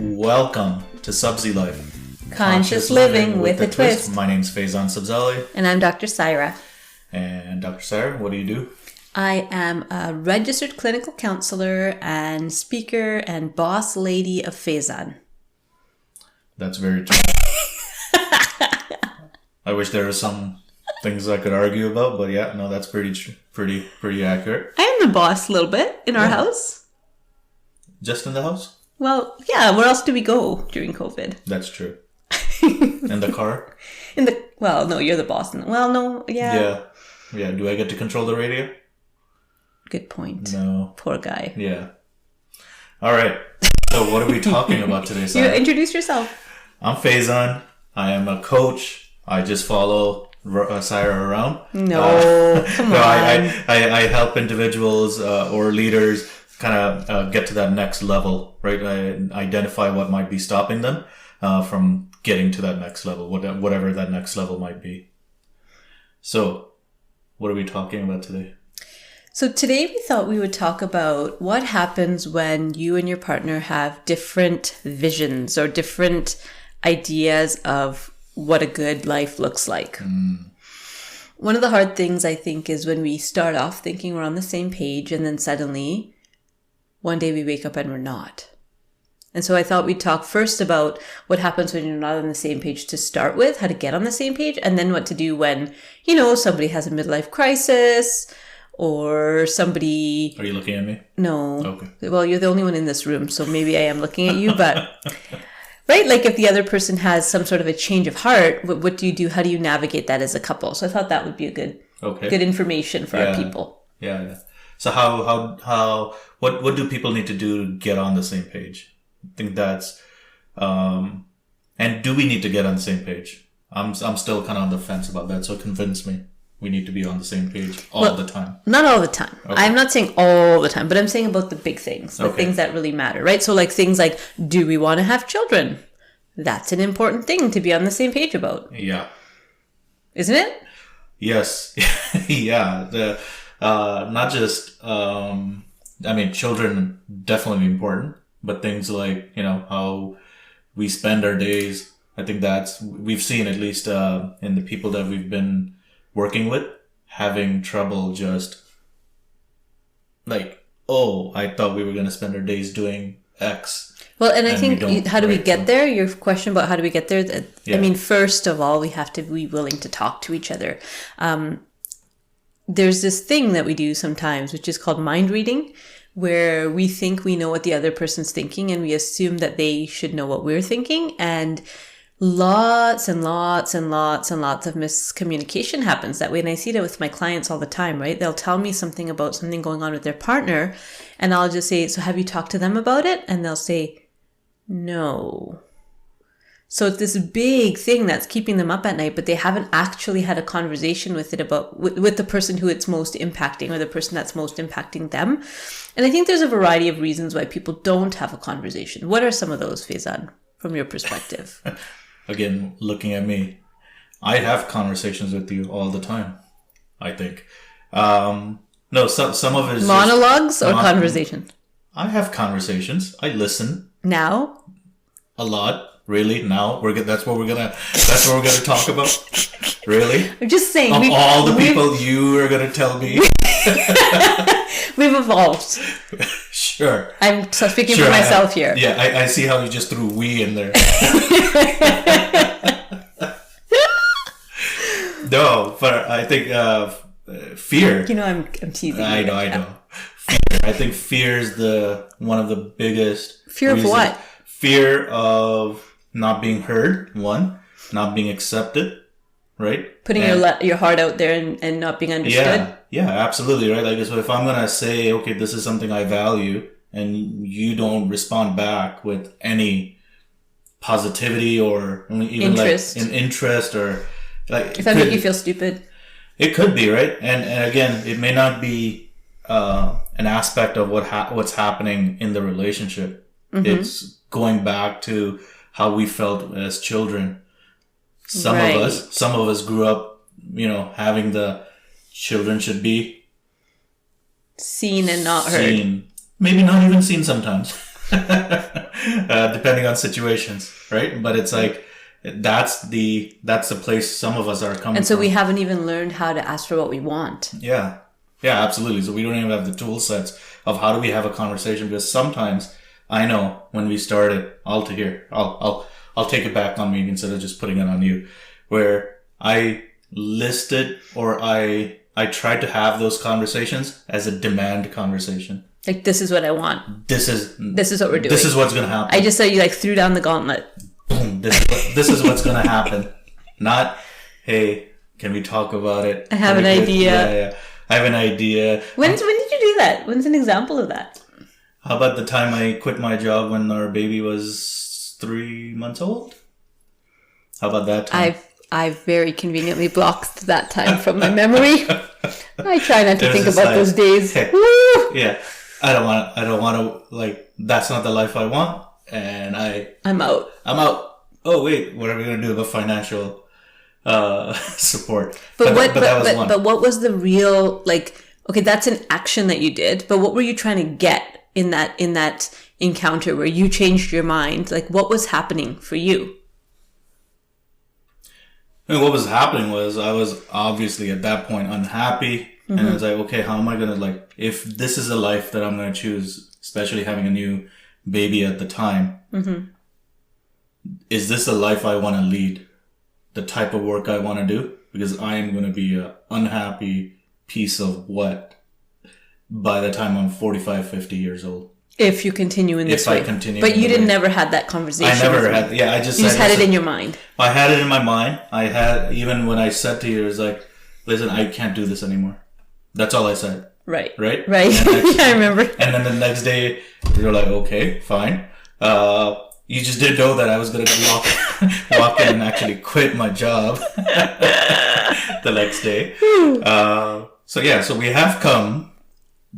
Welcome to Sabzi Life. Conscious living with a twist. My name's Faizan Sabzi. And I'm Dr. Saira. And Dr. Saira, what do you do? I am a registered clinical counselor and speaker and boss lady of Faizan. That's very true. I wish there were some things I could argue about, but yeah, no, that's pretty accurate. I am the boss a little bit in our house. Just in the house? Well, yeah, where else do we go during COVID? That's true. In the car? Well, no, you're the boss. Yeah. Yeah, do I get to control the radio? Good point. No. Poor guy. Yeah. All right. So what are we talking about today, Sarah? You introduce yourself. I'm Faizan. I am a coach. I just follow Saira around. Come on. I help individuals or leaders kind of get to that next level, right? I identify what might be stopping them from getting to that next level, whatever that next level might be. So, what are we talking about today? So today we thought we would talk about what happens when you and your partner have different visions or different ideas of what a good life looks like. One of the hard things, I think, is when we start off thinking we're on the same page and then suddenly one day we wake up and we're not. And so I thought we'd talk first about what happens when you're not on the same page to start with, how to get on the same page, and then what to do when, somebody has a midlife crisis or somebody... Are you looking at me? No. Okay. Well, you're the only one in this room, so maybe I am looking at you, but... Right? Like if the other person has some sort of a change of heart, what do you do? How do you navigate that as a couple? So I thought that would be a good information for our people. Yeah. So what do people need to do to get on the same page? I think that's, and do we need to get on the same page? I'm still kind of on the fence about that. So convince me we need to be on the same page all the time. Not all the time. Okay. I'm not saying all the time, but I'm saying about the big things, the things that really matter, right? So like things like, do we want to have children? That's an important thing to be on the same page about. Yeah. Isn't it? Yes. Yeah. Not just, children definitely important, but things like, how we spend our days. I think we've seen at least, in the people that we've been working with, having trouble just like, I thought we were going to spend our days doing X. Well, and I think, how do we get there? Your question about how do we get there? Yeah. I mean, first of all, we have to be willing to talk to each other. There's this thing that we do sometimes, which is called mind reading, where we think we know what the other person's thinking and we assume that they should know what we're thinking. And lots and lots and lots and lots of miscommunication happens that way. And I see that with my clients all the time, right? They'll tell me something about something going on with their partner. And I'll just say, so have you talked to them about it? And they'll say, no. So it's this big thing that's keeping them up at night, but they haven't actually had a conversation with the person who it's most impacting or the person that's most impacting them. And I think there's a variety of reasons why people don't have a conversation. What are some of those, Faizan, from your perspective? Again, looking at me, I have conversations with you all the time, I think. No, some of it is monologues or conversations? I have conversations. I listen. Now? A lot. Really? Now that's what we're gonna talk about. Really? I'm just saying. Of all the people you are gonna tell me, we've evolved. Sure. I'm speaking for myself here. Yeah, I see how you just threw "we" in there. No, but I think fear. I'm teasing. I know. Fear. I think fear is one of the biggest. Fear of what? Fear of not being heard, one, not being accepted, right? Putting your heart out there and not being understood. Yeah, absolutely, right? Like, so if I'm going to say, okay, this is something I value, and you don't respond back with any positivity or even interest. Like an interest or like... If I make you feel stupid. It could be, right? And again, it may not be an aspect of what's happening in the relationship. Mm-hmm. It's going back to how we felt as children. Some Right. of us grew up, having the children should be Seen and not heard. seen, maybe not even seen sometimes, depending on situations, right? But it's like that's the place some of us are coming And so from. we haven't even learned how to ask for what we want. Yeah, absolutely. So we don't even have the tool sets of how do we have a conversation, because sometimes I know when we started, I'll take it back on me instead of just putting it on you, where I listed or I tried to have those conversations as a demand conversation. Like, this is what I want. This is what we're doing. This is what's going to happen. I just said you like threw down the gauntlet. Boom. This is what's going to happen. Not, hey, can we talk about it? I have an idea. Yeah. I have an idea. When did you do that? When's an example of that? How about the time I quit my job when our baby was 3 months old? How about that time? I've very conveniently blocked that time from my memory. I try not to think just about like, those days. hey, Woo! yeah, I don't want to, like, that's not the life I want, and I'm out. Oh wait, what are we gonna do about financial support? But that was one. what was the real, like, okay, that's an action that you did, but what were you trying to get in that encounter where you changed your mind? Like, what was happening for you? And what was happening was I was obviously at that point unhappy, and I was like, okay, how am I gonna, like, if this is a life that I'm gonna choose, especially having a new baby at the time, is this a life I want to lead? The type of work I want to do? Because I am going to be an unhappy piece of what by the time I'm 45, 50 years old. If you continue in this way. If I continue. But you didn't never had that conversation. I never had. Yeah, you just had it in your mind. I had it in my mind. I had, even when I said to you, it was like, listen, I can't do this anymore. That's all I said. Right. Right? I remember. And then the next day, you're like, okay, fine. You just didn't know that I was going to walk in and actually quit my job the next day. So we have come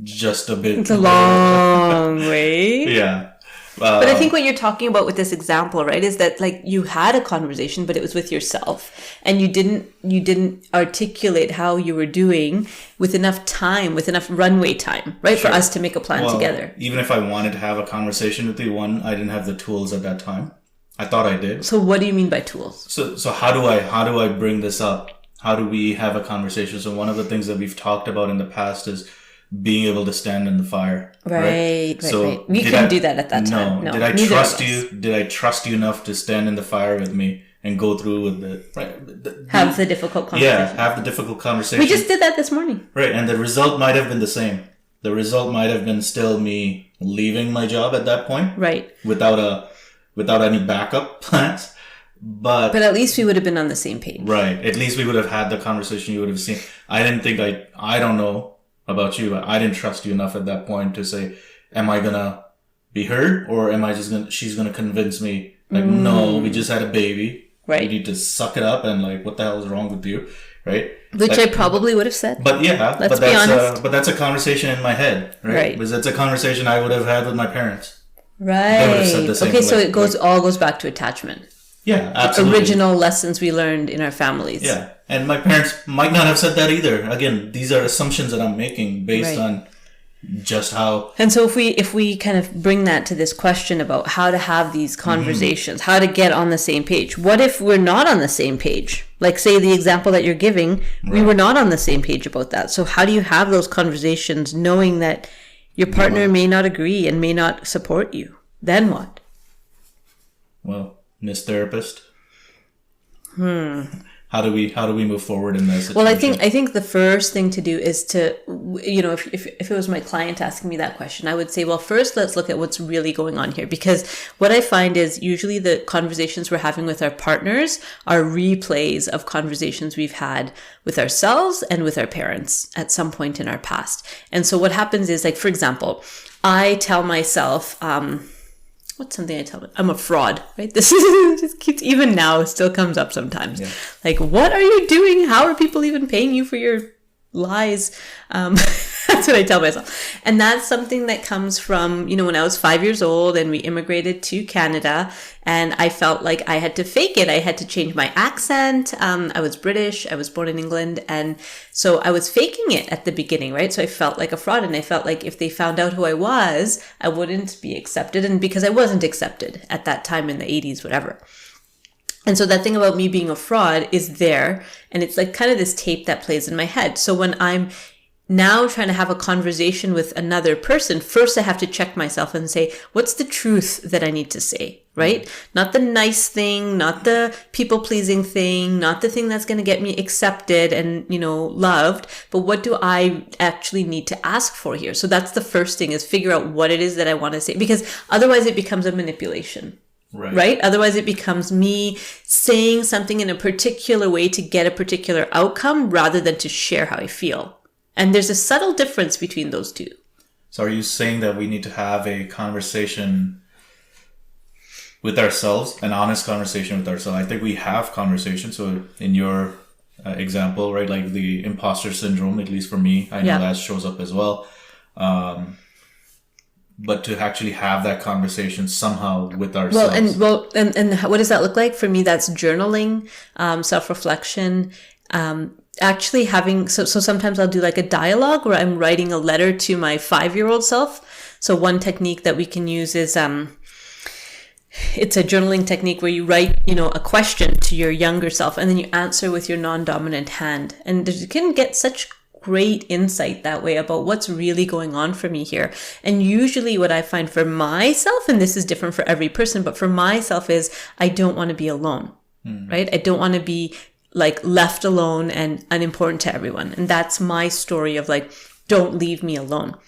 just a bit. It's a long way. Yeah. But I think what you're talking about with this example, right, is that, like, you had a conversation, but it was with yourself, and you didn't articulate how you were doing with enough time, with enough runway time, right, Sure. for us to make a plan together. Even if I wanted to have a conversation with you, I didn't have the tools at that time. I thought I did. So what do you mean by tools? So how do I bring this up? How do we have a conversation? So one of the things that we've talked about in the past is being able to stand in the fire. Right. So We couldn't do that at that time. No. Did I neither trust of us. you? Did I trust you enough to stand in the fire with me and go through with Have the difficult conversation. Yeah, have the difficult conversation. We just did that this morning. Right, and the result might have been the same. The result might have been still me leaving my job at that point. Right. Without any backup plans. But at least we would have been on the same page. Right. At least we would have had the conversation. You would have seen. I didn't think I don't know about you, but I didn't trust you enough at that point to say, am I gonna be heard, or am I just she's gonna convince me, like, no, we just had a baby. Right. You need to suck it up, and, like, what the hell is wrong with you? Right. Which I probably would have said. But yeah, Let's be honest. But that's a conversation in my head, right? Because it's a conversation I would have had with my parents. Right. would have said the same Okay, so way. it all goes back to attachment. Yeah, absolutely. Original lessons we learned in our families. Yeah, and my parents might not have said that either. Again, these are assumptions that I'm making based on just how. And so if we kind of bring that to this question about how to have these conversations, how to get on the same page. What if we're not on the same page? Like, say the example that you're giving, we were not on the same page about that. So how do you have those conversations knowing that your partner may not agree and may not support you? Then what? Well, Miss Therapist. How do we move forward in this situation? Well, I think the first thing to do is to, if it was my client asking me that question, I would say, well, first let's look at what's really going on here. Because what I find is usually the conversations we're having with our partners are replays of conversations we've had with ourselves and with our parents at some point in our past. And so what happens is, like, for example, I tell myself, what's something I tell them? I'm a fraud, right? This is just keeps, even now, it still comes up sometimes. Yeah. Like, what are you doing? How are people even paying you for your lies? That's what I tell myself. And that's something that comes from, when I was 5 years old and we immigrated to Canada, and I felt like I had to fake it. I had to change my accent. I was British. I was born in England. And so I was faking it at the beginning, right? So I felt like a fraud, and I felt like if they found out who I was, I wouldn't be accepted. And because I wasn't accepted at that time in the 80s, whatever. And so that thing about me being a fraud is there, and it's like kind of this tape that plays in my head. So when I'm now trying to have a conversation with another person, first I have to check myself and say, what's the truth that I need to say, right? Not the nice thing, not the people-pleasing thing, not the thing that's going to get me accepted and, loved, but what do I actually need to ask for here? So that's the first thing, is figure out what it is that I want to say, because otherwise it becomes a manipulation. Right? Otherwise, it becomes me saying something in a particular way to get a particular outcome rather than to share how I feel. And there's a subtle difference between those two. So are you saying that we need to have a conversation with ourselves, an honest conversation with ourselves? I think we have conversations. So in your example, right, like the imposter syndrome, at least for me, I know that shows up as well. But to actually have that conversation somehow with ourselves. And what does that look like? For me, that's journaling, self-reflection, actually having, so sometimes I'll do like a dialogue where I'm writing a letter to my 5-year-old self. So one technique that we can use is, it's a journaling technique where you write, a question to your younger self, and then you answer with your non-dominant hand. And you can get such great insight that way about what's really going on for me here. And usually what I find for myself, and this is different for every person, but for myself, is I don't want to be alone, right? I don't want to be like left alone and unimportant to everyone. And that's my story of like, don't leave me alone.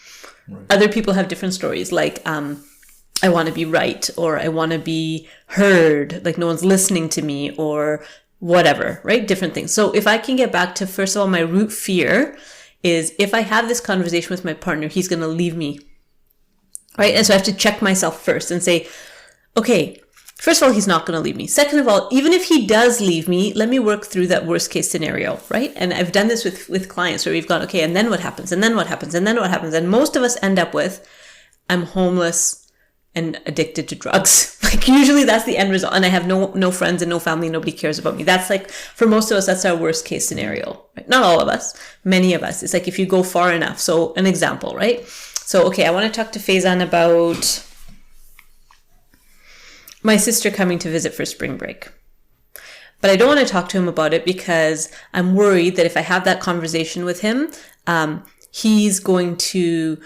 Right. Other people have different stories, like, I want to be right, or I want to be heard, like no one's listening to me, or whatever, right? Different things. So if I can get back to, first of all, my root fear is if I have this conversation with my partner, he's going to leave me, right? And so I have to check myself first and say, okay, first of all, he's not going to leave me. Second of all, even if he does leave me, let me work through that worst case scenario, right? And I've done this with clients where we've gone, okay, and then what happens? And then what happens? And then what happens? And most of us end up with, I'm homeless and addicted to drugs. Like usually that's the end result. And I have no friends and no family. Nobody cares about me. That's like, for most of us, that's our worst case scenario, right? Not all of us, many of us. It's like if you go far enough. So an example, right? So, okay, I want to talk to Faizan about my sister coming to visit for spring break. But I don't want to talk to him about it because I'm worried that if I have that conversation with him, he's going to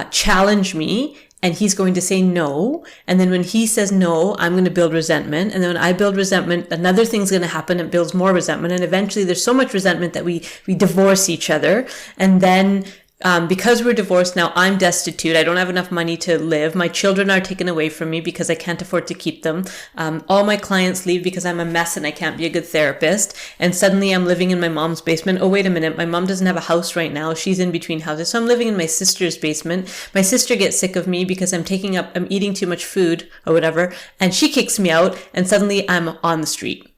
challenge me, and he's going to say no. And then when he says no, I'm going to build resentment. And then when I build resentment, another thing's going to happen. It builds more resentment. And eventually there's so much resentment that we divorce each other. And then because we're divorced now, I'm destitute. I don't have enough money to live. My children are taken away from me because I can't afford to keep them. All my clients leave because I'm a mess and I can't be a good therapist. And suddenly I'm living in my mom's basement. Oh, wait a minute. My mom doesn't have a house right now. She's in between houses. So I'm living in my sister's basement. My sister gets sick of me because I'm eating too much food or whatever. And she kicks me out. And suddenly I'm on the street.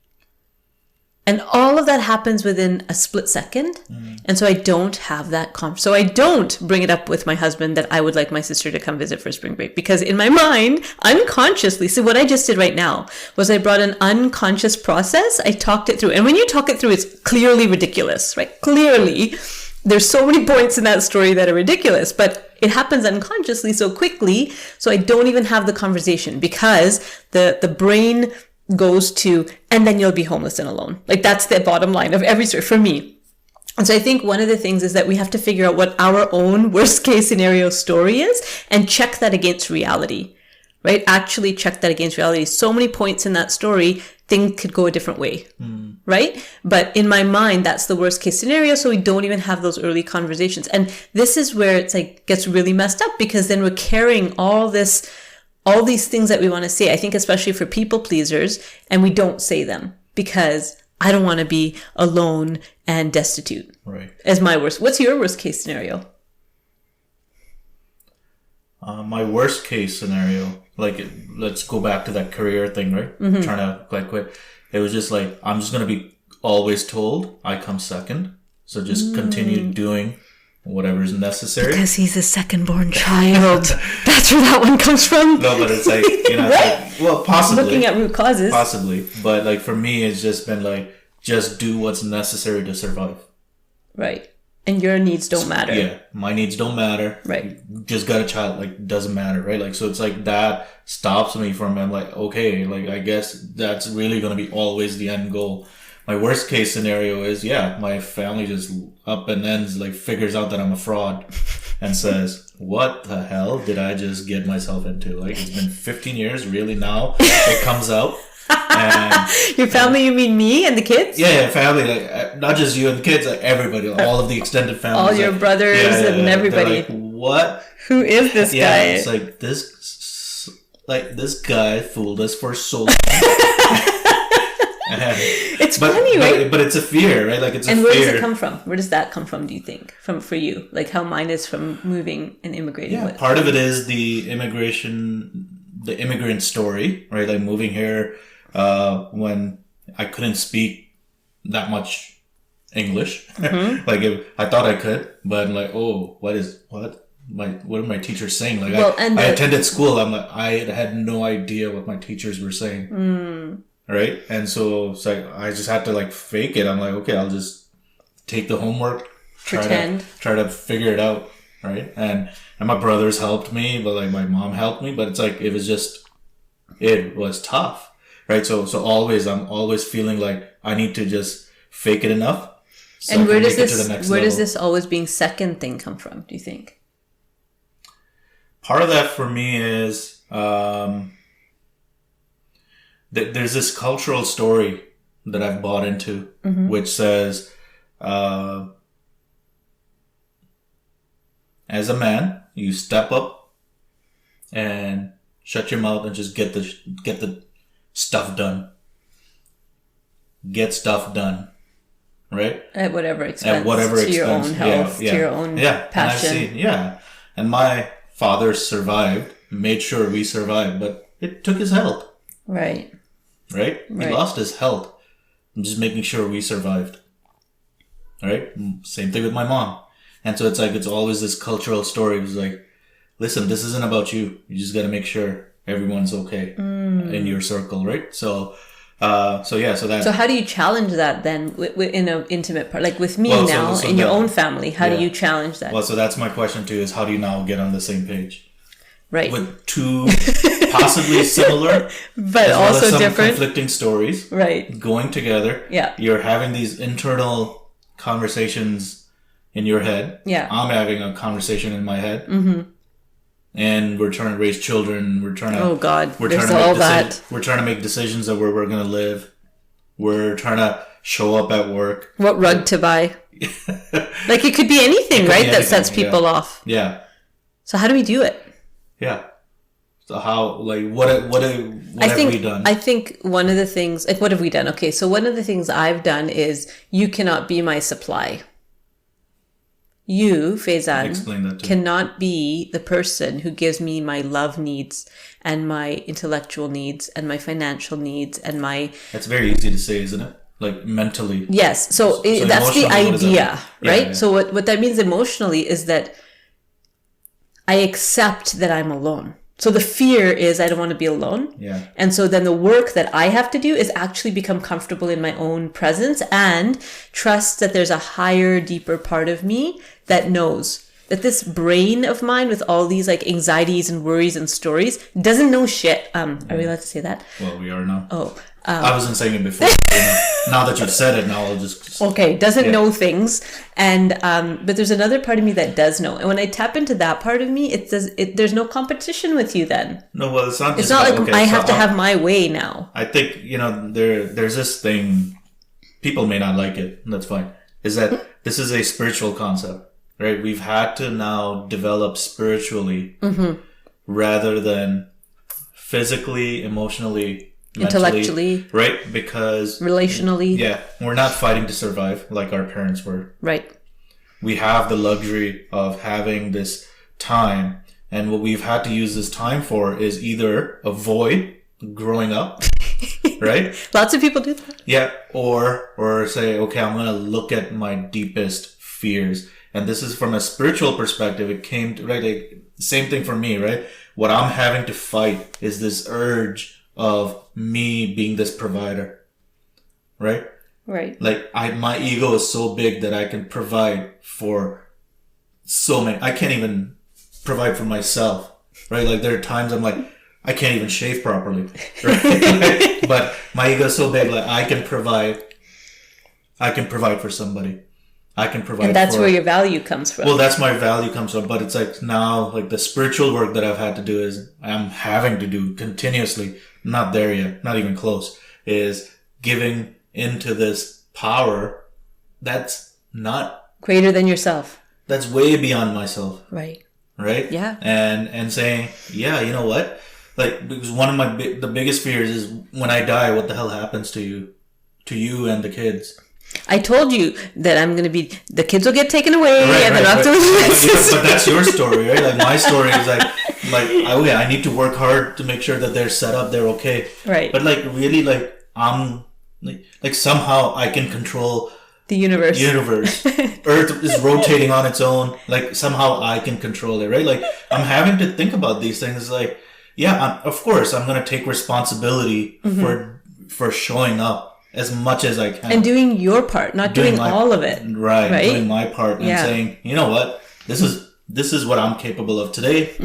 And all of that happens within a split second. And so I don't have that so I don't bring it up with my husband that I would like my sister to come visit for spring break, because in my mind, unconsciously, so what I just did right now was I brought an unconscious process. I talked it through. And when you talk it through, it's clearly ridiculous, right? Clearly, there's so many points in that story that are ridiculous, but it happens unconsciously so quickly. So I don't even have the conversation because the brain goes to, and then you'll be homeless and alone. Like that's the bottom line of every story for me. And so I think one of the things is that we have to figure out what our own worst case scenario story is and check that against reality, right? Actually check that against reality. So many points in that story, things could go a different way, right? But in my mind, that's the worst case scenario. So we don't even have those early conversations. And this is where it's like gets really messed up, because then we're carrying all these things that we want to say, I think especially for people pleasers, and we don't say them because I don't want to be alone and destitute. Right. As my worst. What's your worst case scenario? My worst case scenario, like let's go back to that career thing, right? Trying to like quit. It was just like, I'm just going to be always told I come second. So just continue doing whatever is necessary. Because he's a second-born child. That's where that one comes from. No, but it's like, you know, Right? it's like, well, possibly. Looking at root causes. Possibly. But like for me, it's just been like, just do what's necessary to survive. Right. And your needs don't matter. Yeah. My needs don't matter. Right. You just got a child, like, doesn't matter, right? Like, so it's like that stops me from, I'm like, okay, like, I guess that's really going to be always the end goal. My worst case scenario is, yeah, my family just up and ends, like, figures out that I'm a fraud and says, what the hell did I just get myself into? Like, it's been 15 years, really now it comes out. And, Your family, you mean me and the kids? yeah, family, like, not just you and the kids, like, everybody, like, all of the extended family. All your like, brothers and everybody. Like, what? Who is this Yeah, guy? it's like, this guy fooled us for so long. It's funny, right? But it's a fear, right? Like, it's a fear. And where does it come from? Where does that come from, do you think? For you? Like how mine is from moving and immigrating Yeah, with? part of it is the immigrant story, right? Like moving here when I couldn't speak that much English. Mm-hmm. Like I thought I could, but I'm like, oh, what are my teachers saying? Like I attended school. I'm like, I had no idea what my teachers were saying. Mm. Right? And so it's like, I just had to like fake it. I'm like, okay, I'll just take the homework, Pretend. try to figure it out. Right? And my brothers helped me, but like my mom helped me, but it's like, it was tough. Right? So I'm always feeling like I need to just fake it enough. So And I where can does make it to the next does level. this always being second thing come from, do you think? Part of that for me is, there's this cultural story that I've bought into, Mm-hmm. which says, as a man, you step up and shut your mouth and just get the stuff done. Get stuff done, right? At whatever expense. At whatever to expense. your own health, to your own passion. And my father survived, made sure we survived, but it took his health. Right. Right? He Right. lost his health. I'm just making sure we survived. Right? Same thing with my mom. And so it's like, it's always this cultural story. It's like, listen, this isn't about you. You just got to make sure everyone's okay in your circle, right? So that. So how do you challenge that then in an intimate part? Like with me Well, now, so in your that- own family, how do yeah. you challenge that? Well, so that's my question too, is how do you now get on the same page? Right. With two possibly similar, But as well also as some different. conflicting stories. Right. Going together. Yeah. You're having these internal conversations in your head. Yeah. I'm having a conversation in my head. Mm-hmm. And we're trying to raise children. We're trying to. Oh God, We're there's trying to all make that. We're trying to make decisions of where we're going to live. We're trying to show up at work. What rug to buy? Like it could be anything, could right? be That sets anything, people off. Yeah. So how do we do it? Yeah. So how, like, what have we done? I think one of the things, like, what have we done? Okay, so one of the things I've done is you cannot be my supply. You, Faizan, Explain that to me. cannot be the person who gives me my love needs and my intellectual needs and my financial needs and my... That's very easy to say, isn't it? Like, mentally. Yes, so that's the emotionally, what does that idea, mean? right? Yeah. So what that means emotionally is that I accept that I'm alone. So the fear is I don't want to be alone. Yeah. And so then the work that I have to do is actually become comfortable in my own presence and trust that there's a higher, deeper part of me that knows that this brain of mine with all these like anxieties and worries and stories doesn't know shit. Are we allowed to say that? Well, we are now. Oh, I wasn't saying it before. Now that you've said it, now I'll just... okay, doesn't know things. And but there's another part of me that does know. And when I tap into that part of me, there's no competition with you then. No, well, it's not just... It's not like okay, I so have to have my way now. I think, there's this thing, people may not like it, and that's fine, is that this is a spiritual concept, right? We've had to now develop spiritually rather than physically, emotionally, mentally, Intellectually. right? Because Relationally. yeah, we're not fighting to survive like our parents were. Right. We have the luxury of having this time, and what we've had to use this time for is either avoid growing up, right? Lots of people do that. Yeah, or say, okay, I'm gonna look at my deepest fears And this is from a spiritual perspective. It came to, right, like, same thing for me, right? What I'm having to fight is this urge of me being this provider, right? Right. Like, my ego is so big that I can provide for so many. I can't even provide for myself, right? Like, there are times I'm like, I can't even shave properly, right? But my ego is so big, like, I can provide for somebody. I can provide. And that's where your value comes from. Well, that's my value comes from. But it's like now, like, the spiritual work that I've had to do is I'm having to do continuously, not there yet, not even close, is giving into this power that's not greater than yourself. That's way beyond myself. Right. Right? Yeah. And saying, yeah, you know what? Like, because one of the biggest fears is when I die, what the hell happens to you and the kids? I told you that I'm going to be, the kids will get taken away and then I'll have to But that's your story, right? Like, my story is I need to work hard to make sure that they're set up, they're okay. Right. But like, really, like, like somehow I can control the universe. Earth is rotating on its own. Like, somehow I can control it, right? Like, I'm having to think about these things. Like, yeah, of course, I'm going to take responsibility for showing up as much as I can. And doing your part, not doing all of it. Right? Doing my part and saying, you know what? This is what I'm capable of today.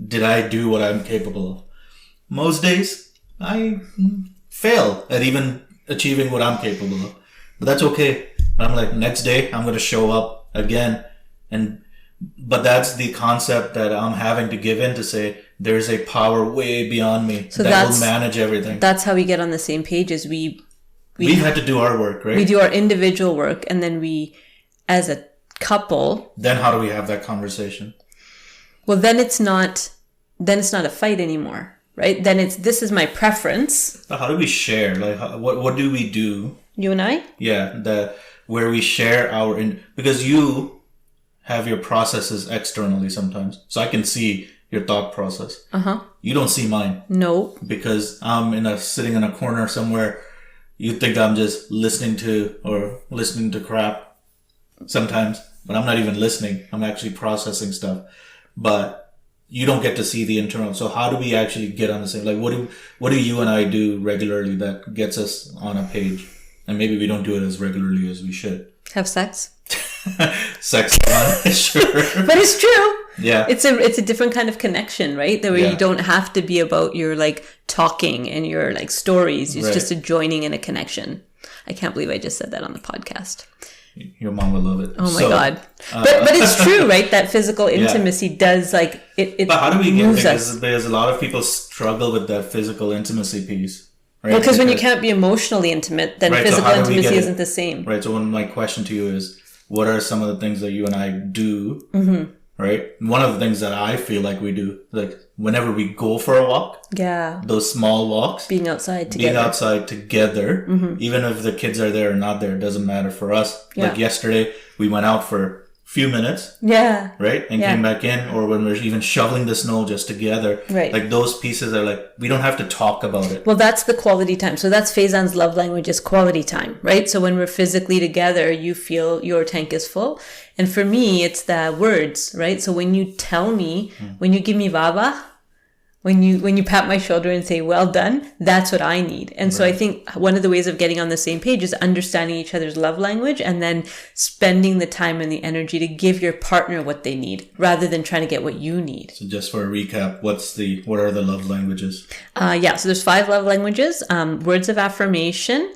Did I do what I'm capable of? Most days, I fail at even achieving what I'm capable of. But that's okay. I'm like, next day, I'm going to show up again. But that's the concept that I'm having to give in to say, there's a power way beyond me that will manage everything. That's how we get on the same page, is we had to do our work, right? We do our individual work, and then we, as a couple. Then how do we have that conversation? Well, then it's not a fight anymore, right? Then this is my preference. But how do we share? Like, what do we do? You and I? Yeah, where we share because you have your processes externally sometimes, so I can see your thought process. You don't see mine. No. Because I'm sitting in a corner somewhere. You think I'm just listening to crap sometimes, but I'm not even listening. I'm actually processing stuff. But you don't get to see the internal. So how do we actually get on the same? Like, what do you and I do regularly that gets us on a page? And maybe we don't do it as regularly as we should. Have sex. Sex, sure. But it's true. Yeah. It's a different kind of connection, right? That where you don't have to be about your like talking and your like stories. It's just a joining and a connection. I can't believe I just said that on the podcast. Your mom would love it. Oh my God. But it's true, right? That physical intimacy does like it. But how do we get there? Us. Because a lot of people struggle with that physical intimacy piece. Right? Well, because when you can't be emotionally intimate, then physical intimacy isn't the same. Right. So my question to you is, what are some of the things that you and I do? Right. One of the things that I feel like we do, like whenever we go for a walk. Yeah. Those small walks. Being outside together. Even if the kids are there or not there, it doesn't matter for us. Yeah. Like yesterday, we went out for few minutes. Yeah. Right? And came back in, or when we're even shoveling the snow just together. Right. Like those pieces are like, we don't have to talk about it. Well, that's the quality time. So that's Faizan's love language, is quality time, right? So when we're physically together, you feel your tank is full. And for me, it's the words, right? So when you tell me, when you give me baba, when you pat my shoulder and say, well done, that's what I need. And so I think one of the ways of getting on the same page is understanding each other's love language and then spending the time and the energy to give your partner what they need rather than trying to get what you need. So just for a recap, what are the love languages? So there's 5 love languages: words of affirmation,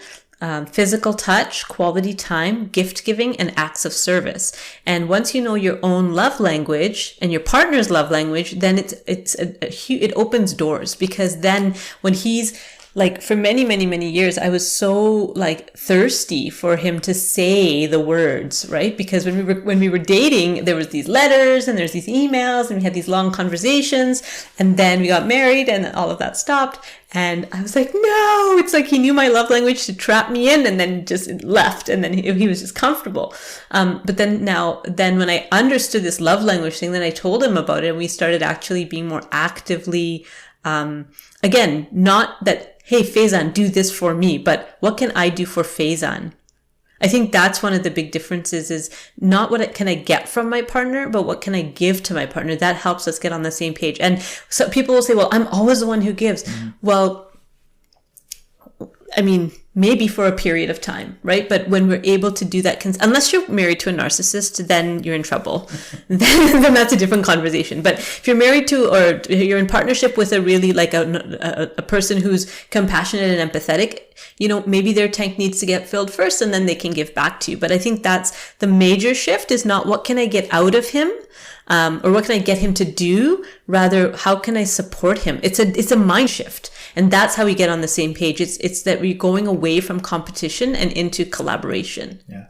physical touch, quality time, gift giving, and acts of service. And once you know your own love language and your partner's love language, then it opens doors, because then when he's like, for many, many, many years, I was so like thirsty for him to say the words, right? Because when we were dating, there was these letters and there's these emails and we had these long conversations, and then we got married and all of that stopped. And I was like, no, it's like he knew my love language to trap me in, and then just left. And then he was just comfortable. But then when I understood this love language thing, then I told him about it, and we started actually being more actively, again, not that, hey, Faizan, do this for me, but what can I do for Faizan? I think that's one of the big differences is not what can I get from my partner, but what can I give to my partner. That helps us get on the same page. And so people will say, well, I'm always the one who gives. Well, I mean, maybe for a period of time, right? But when we're able to do that, unless you're married to a narcissist, then you're in trouble. then that's a different conversation. But if you're married to, or you're in partnership with a really like a person who's compassionate and empathetic, you know, maybe their tank needs to get filled first and then they can give back to you. But I think that's the major shift is not what can I get out of him? Or what can I get him to do? Rather, how can I support him? It's a mind shift. And that's how we get on the same page. It's that we're going away from competition and into collaboration. Yeah.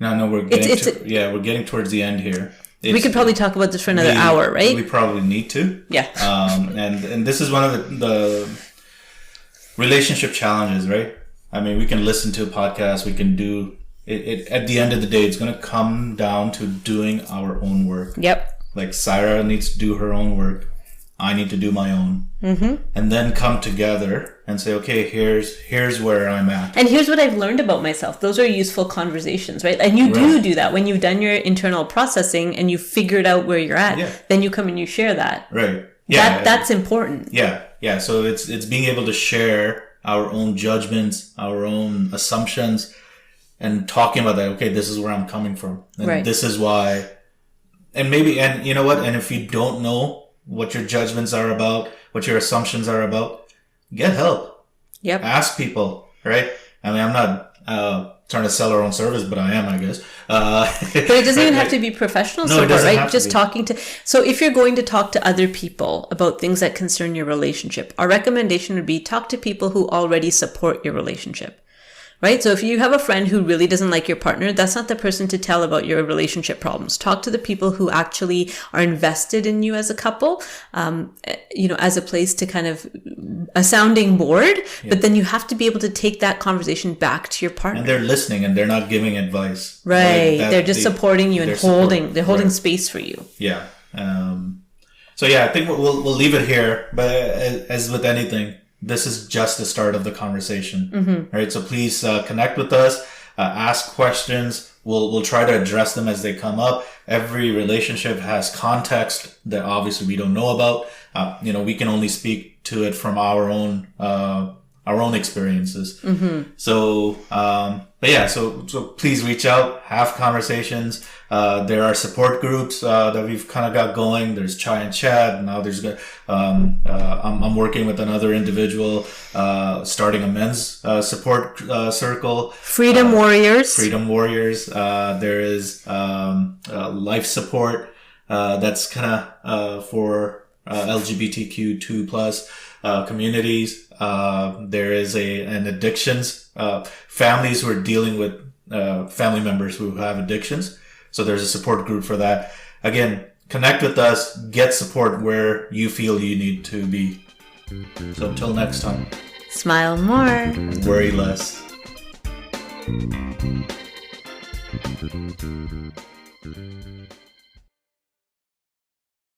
No, we're getting we're getting towards the end here. We could probably talk about this for another hour, right? We probably need to. Yeah. And this is one of the relationship challenges, right? I mean, we can listen to a podcast, we can do it. At the end of the day, it's going to come down to doing our own work. Yep. Like Saira needs to do her own work. I need to do my own. And then come together and say, okay, here's where I'm at. And here's what I've learned about myself. Those are useful conversations, right? And you do that when you've done your internal processing and you've figured out where you're at. Yeah. Then you come and you share that. Right. Yeah. That's important. Yeah. Yeah. So it's being able to share our own judgments, our own assumptions, and talking about that. Okay, this is where I'm coming from, and this is why. And you know what? And if you don't know what your judgments are about, what your assumptions are about, get help. Yep. Ask people, right? I mean, I'm not trying to sell our own service, but I am, I guess. But it doesn't even have to be professional support, right? Just talking to. So if you're going to talk to other people about things that concern your relationship, our recommendation would be talk to people who already support your relationship. Right? So if you have a friend who really doesn't like your partner, that's not the person to tell about your relationship problems. Talk to the people who actually are invested in you as a couple, you know, as a place to kind of a sounding board. Yeah. But then you have to be able to take that conversation back to your partner. And they're listening and they're not giving advice. Right. They're just supporting you and holding space for you. Yeah. So yeah, I think we'll leave it here. But as with anything, this is just the start of the conversation, right? So please connect with us, ask questions. We'll try to address them as they come up. Every relationship has context that obviously we don't know about. You know, we can only speak to it from our own experiences. So, but yeah, so please reach out, have conversations. There are support groups that we've kind of got going. There's Chai and Chat. Now there's I'm working with another individual starting a men's support circle. Freedom Warriors. There is life support that's kind of for LGBTQ2 plus communities. There is an addictions families who are dealing with family members who have addictions. So there's a support group for that. Again, connect with us, get support where you feel you need to be. So until next time. Smile more. Worry less.